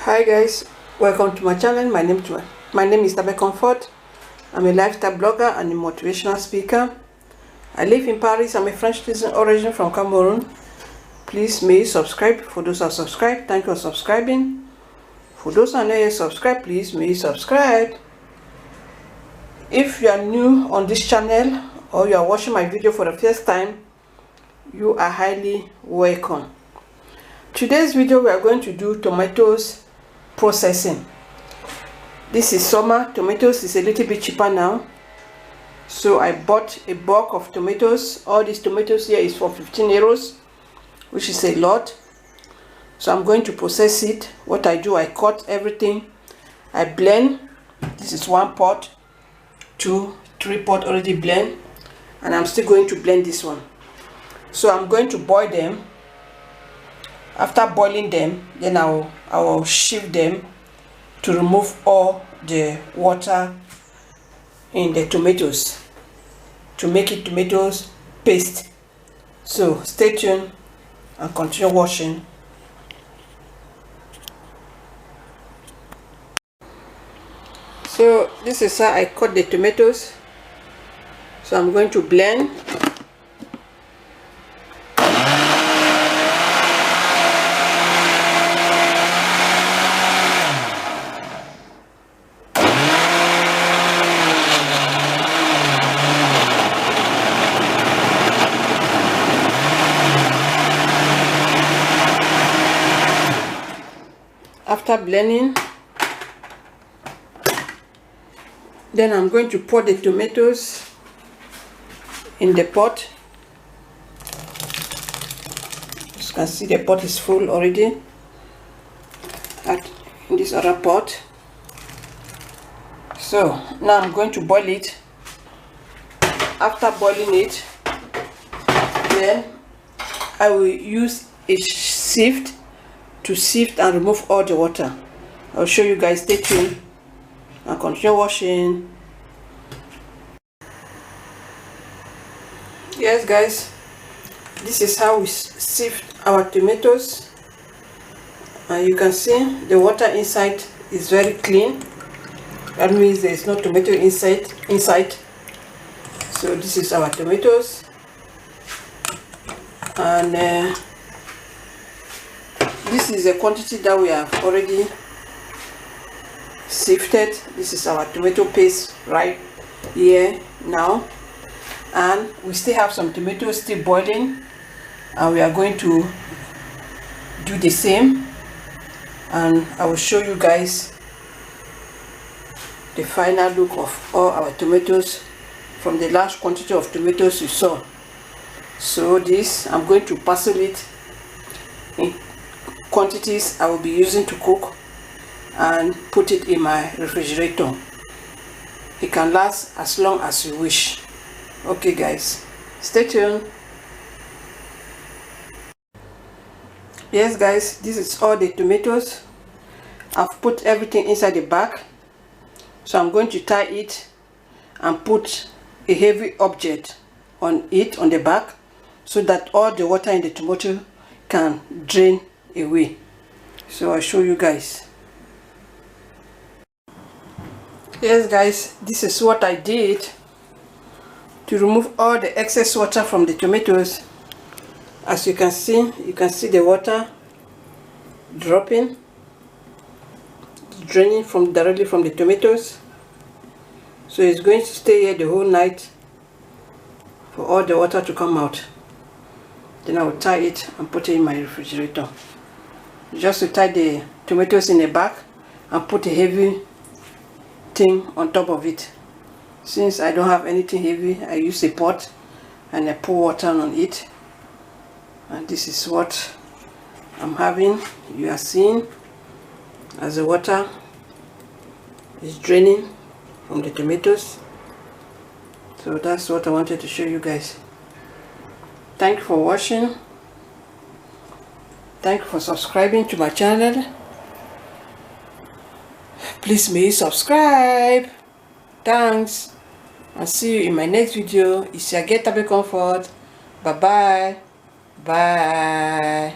Hi guys, welcome to my channel. My name is Tabe Comfort. I'm a lifestyle blogger and a motivational speaker. I live in Paris. I'm a French citizen origin from Cameroon. Please may you subscribe. For those who are subscribed, thank you for subscribing. For those who are not yet subscribed, please may you subscribe. If you are new on this channel or you are watching my video for the first time, you are highly welcome. Today's video we are going to do tomatoes processing. This is summer. Tomatoes is a little bit cheaper now, so I bought a bulk of tomatoes. All these tomatoes here is for 15 euros, which is a lot. So I'm going to process it. What I do, I cut everything, I blend. This is 1 pot, 2, 3 pot already blend, and I'm still going to blend this one. So I'm going to boil them. After boiling them, then I will shift them to remove all the water in the tomatoes to make it tomatoes paste. So stay tuned and continue watching. So this is how I cut the tomatoes. So I'm going to blend. After blending, then I'm going to pour the tomatoes in the pot. As you can see, the pot is full already. In this other pot. So now I'm going to boil it. After boiling it, then I will use a sieve to sift and remove all the water. I'll show you guys. Stay tuned and continue watching. Yes guys, this is how we sift our tomatoes, and you can see the water inside is very clean. That means there is no tomato inside. So this is our tomatoes, and this is a quantity that we have already sifted. This is our tomato paste right here now, and we still have some tomatoes still boiling, and we are going to do the same, and I will show you guys the final look of all our tomatoes from the last quantity of tomatoes you saw. So this, I'm going to parcel it in quantities I will be using to cook and put it in my refrigerator. It can last as long as you wish. Okay guys, stay tuned. Yes guys, this is all the tomatoes. I've put everything inside the bag, so I'm going to tie it and put a heavy object on it, on the back, so that all the water in the tomato can drain away. So I'll show you guys. Yes guys, this is what I did to remove all the excess water from the tomatoes. As you can see the water dropping, draining directly from the tomatoes. So it's going to stay here the whole night for all the water to come out. Then I will tie it and put it in my refrigerator. Just to tie the tomatoes in a bag and put a heavy thing on top of it. Since I don't have anything heavy, I use a pot and I pour water on it, and this is what I'm having. You are seeing as the water is draining from the tomatoes. So that's what I wanted to show you guys. Thank you for watching. Thank you for subscribing to my channel. Please may you subscribe. Thanks. I'll see you in my next video. It's your Tabe Comfort. Bye bye. Bye.